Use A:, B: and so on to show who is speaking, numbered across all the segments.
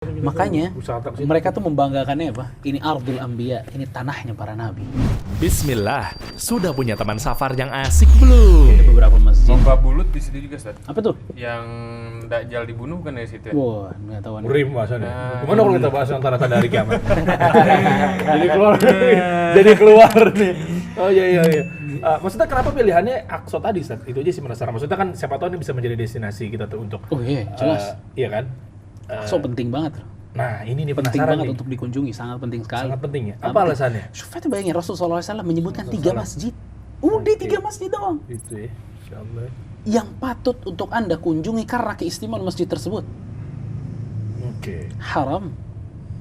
A: Makanya mereka tuh membanggakannya apa? Ini ardul anbiya, ini tanahnya para nabi.
B: Bismillah, sudah punya teman safar yang asik belum?
A: Ada beberapa masjid.
C: Lomba bulut di situ juga, Ustaz.
A: Apa tuh?
C: Yang Dajjal dibunuh kan dari situ ya?
A: Wah, nggak tahu.
D: Urim bahasanya. Gimana kalau kita bahas yang tanda-tanda hari kiamat? jadi keluar nih. Oh iya. Maksudnya kenapa pilihannya Aqsa tadi, Ustaz? Itu aja sih penasaran. Maksudnya kan siapa tahu ini bisa menjadi destinasi kita tuh untuk.
A: Oh iya, jelas.
D: Iya kan?
A: Aqsa penting banget loh.
D: Nah, ini nih
A: Penting
D: penasaran
A: banget
D: nih.
A: untuk dikunjungi, sangat penting sekali.
D: Sangat penting ya.
A: Sangat
D: Apa
A: penting.
D: alasannya?
A: Syufa itu bayangin Rasulullah SAW menyebutkan 3 masjid. Udah 3 masjid doang.
D: Itu ya. Insyaallah.
A: Yang patut untuk Anda kunjungi karena keistimewaan masjid tersebut.
D: Oke.
A: Haram,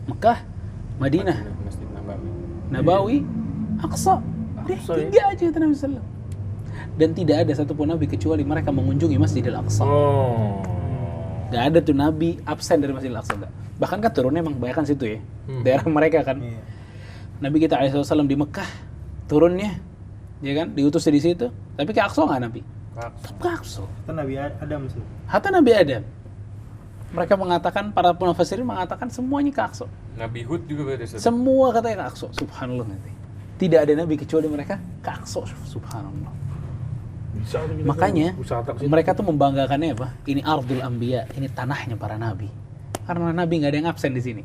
A: Mekah, Madinah,
C: Masjid Nabawi.
A: Nabawi, Aqsa. Udah
D: Aqsa, ya.
A: 3 aja kata Nabi SAW. Dan tidak ada satupun Nabi kecuali mereka mengunjungi Masjidil Aqsa.
D: Oh.
A: Gak ada tuh Nabi absen dari Masjidil Aqsa, enggak. Bahkan kan turunnya emang banyak kan situ ya. Daerah mereka kan. Nabi kita SAW di Mekah turunnya, ya kan, diutus di situ. Tapi ke Aqsa nggak Nabi? Ke Aqsa.
E: Kan Nabi Adam sih.
A: Hatta Nabi Adam. Mereka mengatakan, para mufassirin mengatakan semuanya ke Aqsa.
C: Nabi Hud juga berarti, Ustaz.
A: Semua katanya ke Aqsa. Subhanallah nanti. Tidak ada Nabi kecuali mereka ke Aqsa. Subhanallah.
D: Bisa tuh kita
A: Makanya
D: usaha tak situ.
A: mereka tuh membanggakannya apa? Ini ardul anbiya, ini tanahnya para nabi. Karena nabi nggak ada yang absen di sini,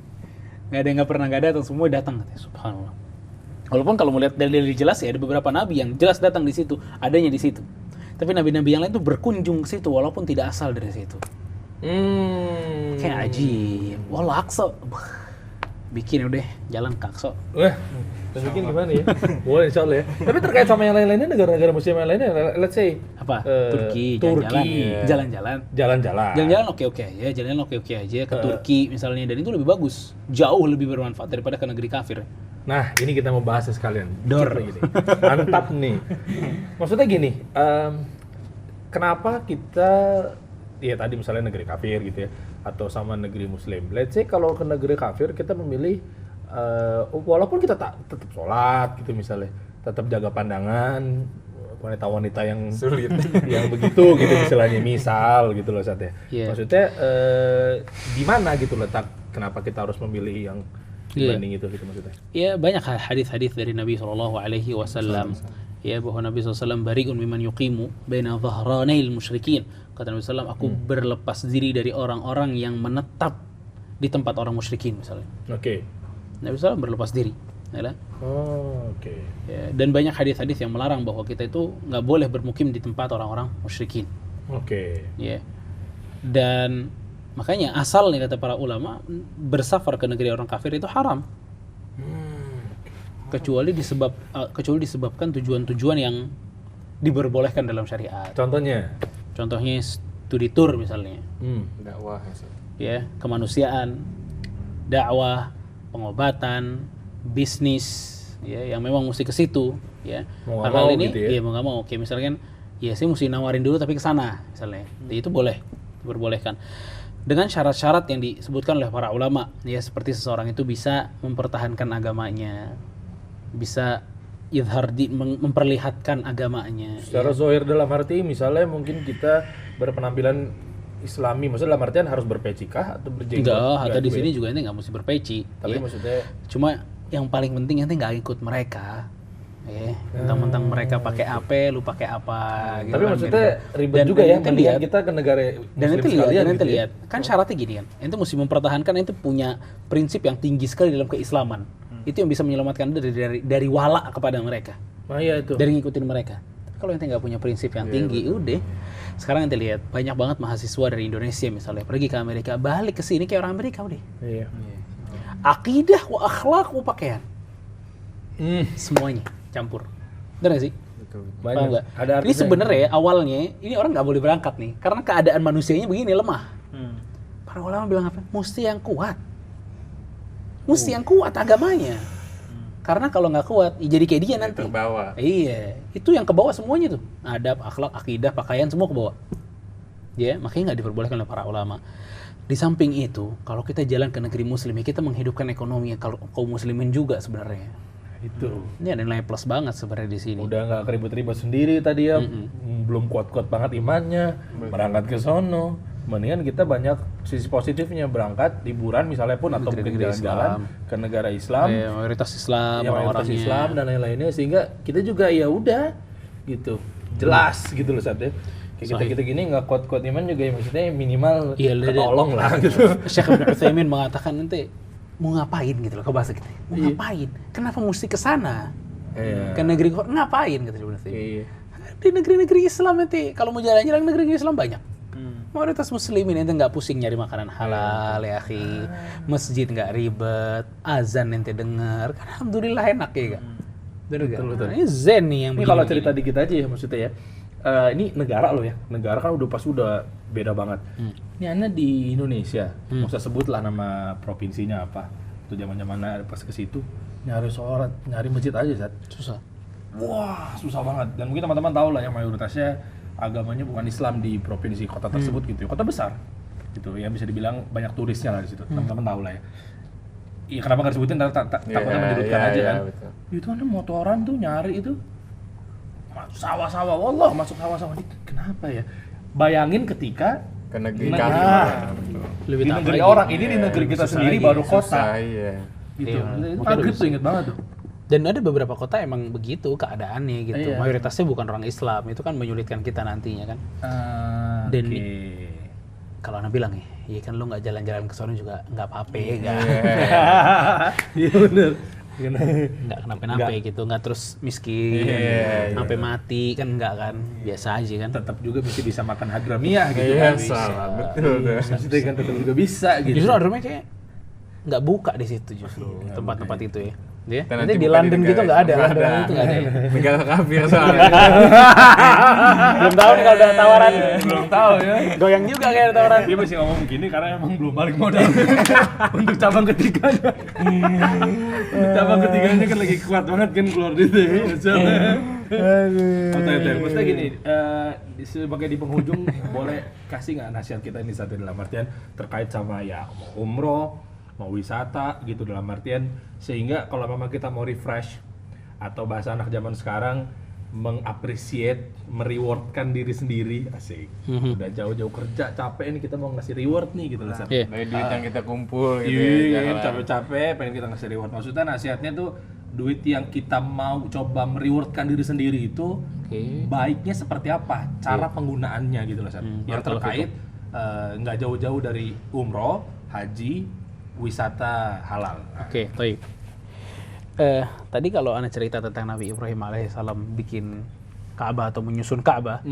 A: nggak ada yang nggak pernah nggak datang, semua datang katanya. Subhanallah. Walaupun kalau melihat dalil jelas ya ada beberapa nabi yang jelas datang di situ, adanya di situ. Tapi nabi-nabi yang lain tuh berkunjung ke situ walaupun tidak asal dari situ. Kayak ajib. Wallah Aqsa. Bikin udah jalan ke Aqsa.
D: Wah, bikin gimana ya? Boleh insyaallah ya. Tapi terkait sama yang lain-lainnya, negara-negara muslim yang lainnya, let's say
A: Apa?
D: Turki,
A: Jalan-jalan. Jalan-jalan oke-oke aja, jalan-jalan oke-oke aja ke Turki misalnya, dan itu lebih bagus, jauh lebih bermanfaat daripada ke negeri kafir.
D: Nah, ini kita mau bahas sekalian.
A: Dor.
D: Gini. Mantap nih. Maksudnya gini, kenapa kita, ya tadi misalnya negeri kafir gitu ya, atau sama negeri muslim. Let's say kalau ke negeri kafir kita memilih, walaupun kita tetap sholat gitu misalnya, tetap jaga pandangan, wanita-wanita yang
C: Sulit.
D: yang begitu gitu misalnya, misal gitu loh Sat ya.
A: Yeah.
D: Maksudnya di mana gitu letak kenapa kita harus memilih yang dibanding itu gitu maksudnya.
A: Ya banyak hadis-hadis dari Nabi SAW. Ya bahwa Nabi SAW bari'un mimman yuqimu baina dhahranail musyrikin. Kata Nabi SAW, aku berlepas diri dari orang-orang yang menetap di tempat orang musyrikin misalnya.
D: Oke.
A: Nabi SAW berlepas diri. Ya,
D: Oh, oke.
A: ya, dan banyak hadis-hadis yang melarang bahwa kita itu nggak boleh bermukim di tempat orang-orang musyrikin.
D: Oke.
A: Ya. Dan makanya asalnya kata para ulama bersafar ke negeri orang kafir itu haram. Kecuali disebabkan tujuan-tujuan yang diperbolehkan dalam syariat. Contohnya studi tour misalnya.
C: Dakwah ya, Ustaz.
A: Ya, kemanusiaan, dakwah, pengobatan, bisnis, ya, yang memang mesti ke situ, ya.
D: Mau nggak
A: Hal-hal
D: mau
A: ini,
D: gitu ya?
A: ya mau nggak mau. Kayak misalkan, ya saya mesti nawarin dulu tapi ke sana, misalnya. Itu boleh, diperbolehkan. Dengan syarat-syarat yang disebutkan oleh para ulama, ya, seperti seseorang itu bisa mempertahankan agamanya, bisa memperlihatkan agamanya.
D: Secara zahir dalam arti misalnya mungkin kita berpenampilan Islami, maksudnya dalam artian harus berpeci kah atau berjenggot?
A: Enggak, atau di
D: juga
A: sini
D: ya?
A: juga ente nggak mesti berpeci.
D: Tapi
A: ya.
D: maksudnya
A: Cuma yang paling penting ente nggak ikut mereka. Mentang-mentang mereka pakai apa, lu pakai apa. Gitu
D: tapi
A: kan,
D: maksudnya
A: beda.
D: ribet
A: Dan
D: juga ya
A: ente
D: mendingan
A: lihat,
D: kita ke negara
A: dan
D: muslim
A: ente lihat,
D: sekalian
A: dan ente
D: gitu ya.
A: lihat, kan syaratnya gini kan. Ente mesti mempertahankan, ente punya prinsip yang tinggi sekali dalam keislaman. Itu yang bisa menyelamatkan dari wala kepada mereka.
D: Nah, iya itu.
A: Dari ngikutin mereka. Kalau ente nggak punya prinsip yang tinggi, udah. Sekarang ente lihat banyak banget mahasiswa dari Indonesia misalnya pergi ke Amerika, balik ke sini kayak orang Amerika udah.
D: Iya.
A: Akidah, wa akhlak, wa pakaian, semuanya campur. Benar nggak sih? Paham
D: Banyak.
A: nggak?
D: Ada
A: Ini
D: artinya.
A: sebenarnya awalnya ini orang nggak boleh berangkat nih, karena keadaan manusianya begini lemah. Para ulama bilang apa? Mesti yang kuat, mesti yang kuat agamanya. Karena kalau nggak kuat, ya jadi kayak dia nanti.
C: Terbawa.
A: Iya, itu yang ke bawah semuanya tuh. Adab, akhlak, akidah, pakaian semua ke bawah. Ya, makanya nggak diperbolehkan oleh para ulama. Di samping itu, kalau kita jalan ke negeri muslim, ya kita menghidupkan ekonomi kalau kaum muslimin juga sebenarnya.
D: Itu.
A: Ini ada nilai plus banget sebenarnya di sini.
D: Udah nggak ribet-ribet sendiri tadi ya. Belum kuat-kuat banget imannya, berangkat ke sono. mendingan kita banyak sisi positifnya, berangkat liburan misalnya pun atau mungkin
A: Negeri-negeri
D: jalan-jalan ke negara Islam,
A: mayoritas Islam,
D: ya, mayoritas
A: orang-orangnya.
D: Islam dan lain-lainnya, sehingga kita juga ya udah gitu jelas gitu loh saatnya. Kayak kita gini nggak kuat iman juga ya, maksudnya minimal
A: Iya,
D: ketolong lah gitu.
A: Syekh Ibnu Utsaimin mengatakan nanti mau ngapain gitu loh, ke bahasa kita. Mau ngapain? Kenapa mesti ke sana?
D: Iya.
A: Ke negeri ngapain kata Ibnu Utsaimin.
D: Iya.
A: Di negeri-negeri Islam nanti kalau mau jalan-jalan negeri Islam banyak. Mayoritas muslimin ente nggak pusing nyari makanan halal ya akhi. Masjid nggak ribet, azan ente denger. Kan alhamdulillah enak ya kan. Bener kan?
D: Betul.
A: Ini zen nih yang
D: Ini kalau cerita dikit aja ya maksudnya ya. Ini negara loh ya. Negara kan udah beda banget. Ini Anda di Indonesia, nggak usah sebut lah nama provinsinya apa. Itu zaman-zaman pas ke situ nyari sholat, nyari masjid aja, Zat.
A: susah.
D: Wah, susah banget. Dan mungkin teman-teman tahu lah yang mayoritasnya agamanya bukan Islam di provinsi kota tersebut gitu ya. Kota besar. Gitu ya, bisa dibilang banyak turisnya lah di situ. Teman-teman tahu lah ya. Iya, kenapa nggak disebutin, takutnya menyudutkan aja kan.
C: Betul.
D: Itu Anda motoran tuh nyari itu sawah-sawah, wallah masuk sawah-sawah. Ini kenapa ya? Bayangin ketika
C: Ke negeri
D: Nah,
C: kafir. Betul.
A: Lebih
D: di
A: tahu
D: negeri
A: lagi.
D: orang, ini di negeri kita
A: Susah
D: sendiri
A: lagi.
D: baru kota.
C: Susah, iya.
D: Gitu.
A: Iya,
D: Itu
A: mungkin
D: maghrib
A: lebih
D: tuh inget banget tuh.
A: Dan ada beberapa kota emang begitu keadaannya gitu.
D: Iya.
A: Mayoritasnya bukan orang Islam, itu kan menyulitkan kita nantinya kan. Dan
D: Oke.
A: Kalau Anda bilang ya, iya kan lu nggak jalan-jalan ke sana juga nggak apa-apa ya kan.
D: Iya bener.
A: Nggak kenapa-napa gitu, nggak terus miskin,
C: Iya,
A: sampai mati kan nggak kan, biasa aja kan.
D: Tetap juga bisa makan hadramiyah gitu
C: Iya,
D: kan.
C: salah. Betul.
D: Maksudnya kan tetap juga bisa gitu.
A: Justru ordernya kayak nggak buka di situ justru tempat-tempat itu ya. Ya,
C: Dan
A: nanti di
C: buka
A: London
C: negara
A: gitu nggak ada,
C: Islam.
A: orderan itu nggak ada. Ya.
C: Negara kafir soalnya.
A: Belum tahu nih kalau udah tawaran.
D: Belum tahu ya.
A: Goyang juga kayak ada tawaran.
D: Dia masih ngomong begini karena emang belum balik modal untuk cabang ketiganya. Untuk cabang ketiganya kan lagi kuat banget kan keluar duit ya. Aduh. Maksudnya gini, sebagai di penghujung boleh kasih nggak nasihat kita ini satu dalam artian terkait sama ya mau umroh, mau wisata gitu dalam artian sehingga kalau memang kita mau refresh atau bahasa anak zaman sekarang mengapresiate, merewardkan diri sendiri, asik. Udah jauh-jauh kerja, capek nih kita mau ngasih reward nih gitu loh. Sat.
A: Iya.
C: Dari duit yang kita kumpul gitu
D: Iya,
C: ya.
D: capek-capek pengen kita ngasih reward. Maksudnya nasihatnya tuh duit yang kita mau coba merewardkan diri sendiri itu
A: Oke.
D: baiknya seperti apa? Cara penggunaannya gitu loh, Sat. Yang
A: barakallahu
D: terkait nggak jauh-jauh dari umroh, haji, wisata halal.
A: Oke, baik. Tadi kalau Anda cerita tentang Nabi Ibrahim alaihissalam bikin Ka'bah atau menyusun Ka'bah,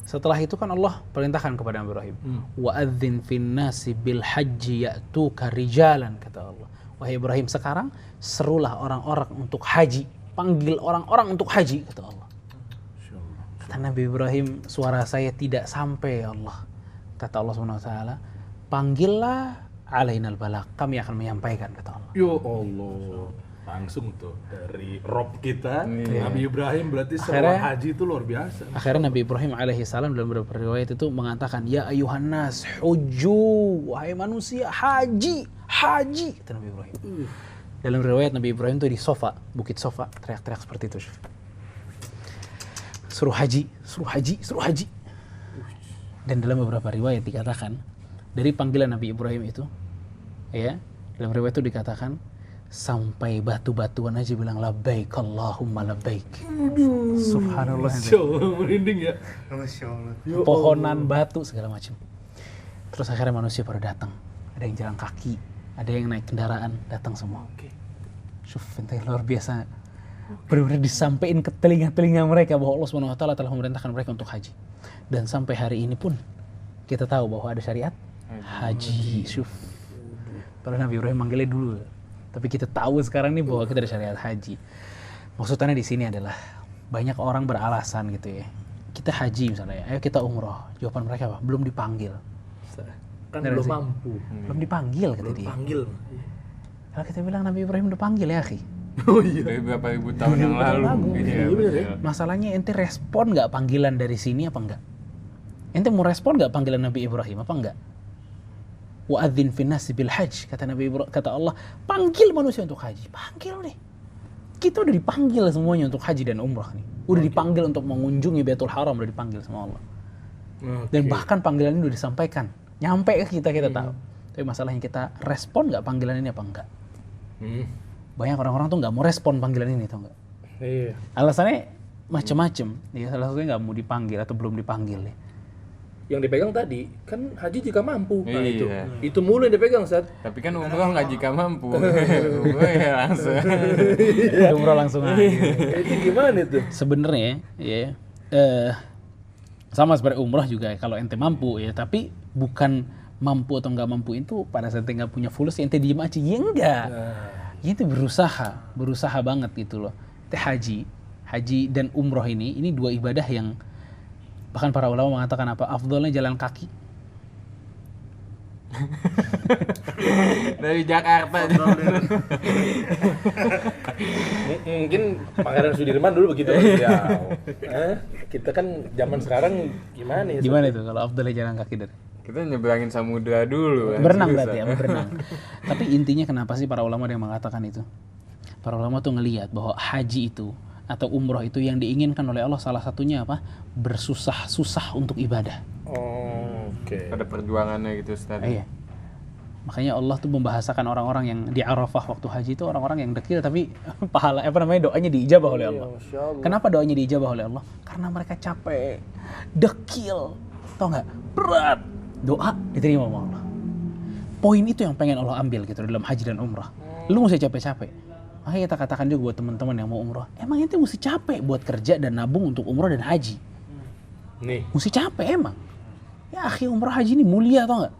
A: setelah itu kan Allah perintahkan kepada Nabi Ibrahim, wa'adzin fin nasi bil haji ya'tuka rijalan, kata Allah. Wahai Ibrahim, sekarang serulah orang-orang untuk haji, panggil orang-orang untuk haji, kata Allah. Kata Nabi Ibrahim, suara saya tidak sampai ya Allah. Kata Allah Subhanahu wa taala, panggillah alainal balagh, kami akan menyampaikan, kata Allah.
D: Yo Allah, langsung tuh dari Rob kita, Nabi Ibrahim berarti seruan
A: Akhirnya-
D: haji itu luar biasa.
A: Akhirnya Nabi Ibrahim alaihissalam dalam beberapa riwayat itu mengatakan, ya ayuhan nas hujju, wahai manusia haji, haji, kata Nabi Ibrahim. Dalam riwayat Nabi Ibrahim itu di Sofa, bukit Sofa, teriak-teriak seperti itu. Suruh haji, suruh haji, suruh haji. Dan dalam beberapa riwayat dikatakan dari panggilan Nabi Ibrahim itu, ya, dalam riwayat itu dikatakan sampai batu-batuan aja bilang labbaik Allahumma labbaik. Subhanallah.
D: Masya Allah, merinding ya.
A: Pohonan, batu, segala macam. Terus akhirnya manusia pada datang. Ada yang jalan kaki, ada yang naik kendaraan, datang semua. Syuf, ente luar biasa. Benar-benar disampaikan ke telinga-telinga mereka bahwa Allah Subhanahu wa taala telah memerintahkan mereka untuk haji. Dan sampai hari ini pun kita tahu bahwa ada syariat haji. Syuf. Padahal Nabi Ibrahim manggilnya dulu. Tapi kita tahu sekarang nih bahwa kita ada syariat haji. Maksudnya di sini adalah banyak orang beralasan gitu ya. Kita haji misalnya, ayo kita umroh. Jawaban mereka apa? Belum dipanggil.
D: Kan
A: Bener
D: belum
A: sih.
D: mampu.
A: Belum dipanggil kata dia.
D: Panggil.
A: Kalau kita bilang Nabi Ibrahim udah panggil ya, akhi.
D: Oh iya.
C: Dari beberapa ribu tahun yang lalu.
D: Iya, bener ya.
A: Masalahnya ente respon nggak panggilan dari sini apa enggak? Ente mau respon nggak panggilan Nabi Ibrahim apa enggak? Wa'adzin fin nasi bil hajj, kata Nabi Ibrahim, kata Allah, panggil manusia untuk haji. Panggil nih. Kita udah dipanggil semuanya untuk haji dan umrah nih. Udah dipanggil untuk mengunjungi Baitul Haram, udah dipanggil sama Allah. Dan bahkan panggilan ini udah disampaikan Nyampe ke kita tahu. Tapi masalahnya kita respon nggak panggilan ini apa enggak? Banyak orang-orang tuh nggak mau respon panggilan ini, tau nggak?
D: Iya.
A: Alasannya macem-macem. Ya, salah satunya nggak mau dipanggil atau belum dipanggil. Ya.
D: Yang dipegang tadi kan haji jika mampu. Nah,
C: Iya.
D: itu mulu yang dipegang, Sat.
C: Tapi kan umroh nggak jika mampu. Umroh ya langsung.
A: Umroh langsung aja.
D: Itu gimana itu?
A: Sebenarnya ya sama seperti umroh juga kalau ente mampu ya, tapi bukan mampu atau nggak mampu itu pada saat ente nggak punya fulus ente diem aja, ya enggak. Ya itu berusaha banget gitu loh. Ente haji dan umroh ini dua ibadah yang bahkan para ulama mengatakan apa? Afdolnya jalan kaki.
C: Dari Jakarta.
D: Mungkin Pangeran Sudirman dulu begitu ya. Kita kan zaman sekarang gimana ya?
A: Gimana itu kalau afdolnya jalan kaki dari?
C: Kita nyebrangin samudra dulu kan.
A: Berenang
C: Susah.
A: berarti ya, berenang. Tapi intinya kenapa sih para ulama yang mengatakan itu? Para ulama tuh ngelihat bahwa haji itu atau umroh itu yang diinginkan oleh Allah salah satunya apa? Bersusah-susah untuk ibadah.
D: Oh, oke.
C: Ada perjuangannya gitu Ustaz.
A: Iya. Makanya Allah tuh membahasakan orang-orang yang di Arafah waktu haji itu orang-orang yang dekil tapi pahala doanya diijabah oleh Allah.
D: Masya Allah.
A: Kenapa doanya diijabah oleh Allah? Karena mereka capek, dekil, tau nggak? Berat. Doa diterima sama Allah. Poin itu yang pengen Allah ambil gitu dalam haji dan umrah. Lu mesti capek-capek. Makanya kita katakan juga buat teman-teman yang mau umrah, emang ente mesti capek buat kerja dan nabung untuk umrah dan haji.
D: Nih.
A: Mesti capek emang. Ya akhi, umrah haji ini mulia tau nggak?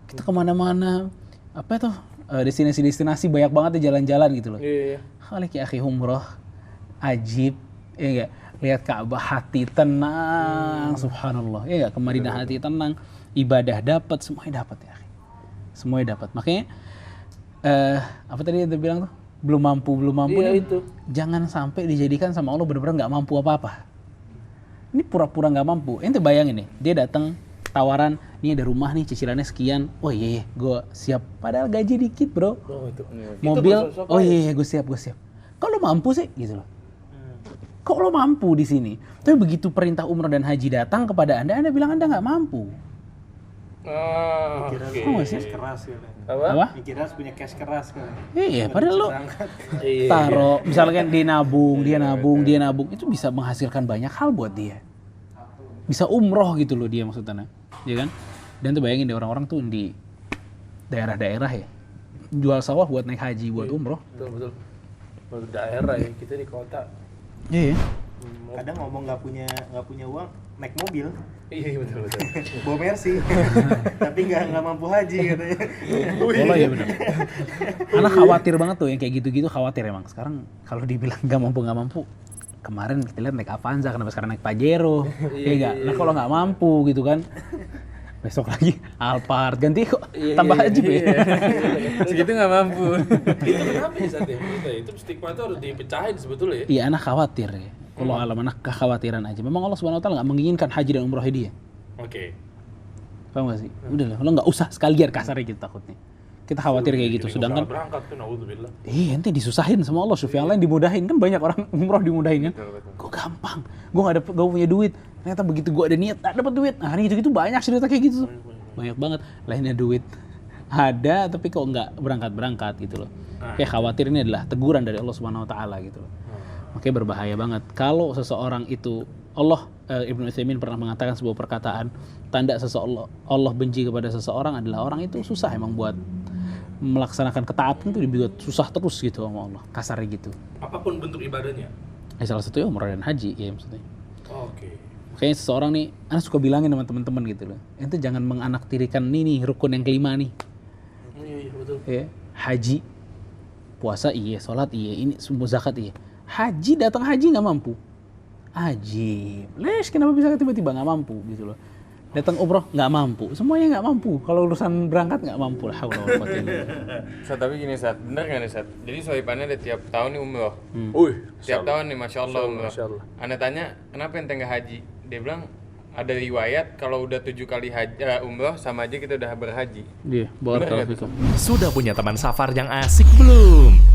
A: Kita kemana-mana, apa itu destinasi-destinasi banyak banget ya jalan-jalan gitu loh.
D: Iya.
A: Khalik ya akhi, umrah ajib, ya enggak? Lihat Ka'bah hati tenang, subhanallah. Ya enggak, ke Madinah hati tenang, ibadah dapat, semuanya dapat ya akhi. Semuanya dapat. Makanya apa tadi yang bilang tuh? Belum mampu
D: Iya,
A: nih.
D: itu.
A: Jangan sampai dijadikan sama Allah benar-benar nggak mampu apa-apa. Ini pura-pura nggak mampu. Ente bayangin nih, dia datang tawaran, nih ada rumah nih cicilannya sekian. Oh iya, gue siap. Padahal gaji dikit bro.
D: Oh, itu.
A: Mobil,
D: Itu
A: oh iya, gue siap. Kok lo mampu sih, gitu loh. Kok lo mampu di sini? Tapi begitu perintah umrah dan haji datang kepada anda bilang anda nggak mampu.
D: Ah,
E: Kira
D: oke.
A: Oh, masih?
E: cash keras kan.
A: Apa?
E: Dikira punya cash keras kan.
A: Iya, padahal lo
D: Iya.
A: taruh, misalkan dia nabung, itu bisa menghasilkan banyak hal buat dia. Bisa umroh gitu loh dia maksudnya, ya kan? Dan tuh bayangin deh orang-orang tuh di daerah-daerah ya, jual sawah buat naik haji, buat umroh.
D: Betul. Baru daerah ya, kita di kota.
A: Iya.
E: Kadang ngomong nggak punya uang, naik mobil,
D: Iya, betul.
E: bawa Mercy, tapi nggak mampu haji katanya.
A: Oh iya benar. Anak khawatir banget tuh yang kayak gitu-gitu, khawatir emang. Sekarang kalau dibilang nggak mampu, kemarin kita lihat naik Avanza, kenapa sekarang naik Pajero? Iya nggak? Nah kalau nggak mampu gitu kan, besok lagi Alphard, ganti kok tambah haji ya.
C: Segitu nggak mampu.
D: Itu kenapa ya saat itu stigma itu harus dipecahin sebetulnya ya?
A: Iya, anak khawatir ya. Kalau alam anak kekhawatiran aja. Memang Allah Subhanahu wa taala nggak menginginkan haji dan umroh dia.
D: Oke.
A: Paham gak sih? Udah lah, lo nggak usah sekalian kasarnya gitu takutnya. Kita khawatir kayak gitu. Sedangkan
D: berangkat tuh, naudzubillah.
A: ente disusahin sama Allah, yang lain dimudahin. Kan banyak orang umroh dimudahin kan. Gue gampang, gue gak punya duit. Ternyata begitu gue ada niat, dapat duit. Nah ini gitu-gitu banyak cerita kayak gitu tuh. Banyak banget. Lainnya duit ada tapi kok nggak berangkat gitu loh. Kayak khawatir ini adalah teguran dari Allah Subhanahu wa taala gitu loh. Makanya berbahaya banget kalau seseorang itu Ibnu Utsaimin pernah mengatakan sebuah perkataan, tanda Allah benci kepada seseorang adalah orang itu susah emang buat melaksanakan ketaatan itu dibuat susah terus gitu sama Allah, kasarnya gitu.
D: Apapun bentuk ibadahnya.
A: Salah satunya umrah dan haji ya maksudnya.
D: Oke.
A: Kayaknya seseorang nih, Ana suka bilangin sama teman-teman gitu loh, ente jangan menganaktirikan nih rukun yang kelima nih.
D: Iya, betul.
A: Ya, haji, puasa iya, sholat iya, ini semua zakat iya. Haji datang haji nggak mampu. Ajib. Kenapa bisa tiba-tiba nggak mampu gitu loh. Datang umroh nggak mampu. Semuanya nggak mampu. Kalau urusan berangkat nggak mampu lah.
C: Sat, tapi gini Sat, bener nggak nih Sat? Jadi sohibannya ada tiap tahun nih umroh. Tiap tahun nih Masya Allah umroh. Anda tanya, kenapa ente nggak haji? Dia bilang, ada riwayat kalau udah 7 kali umroh sama aja kita udah berhaji.
A: Iya, barakallahu fikum.
B: Sudah punya teman safar yang asik belum?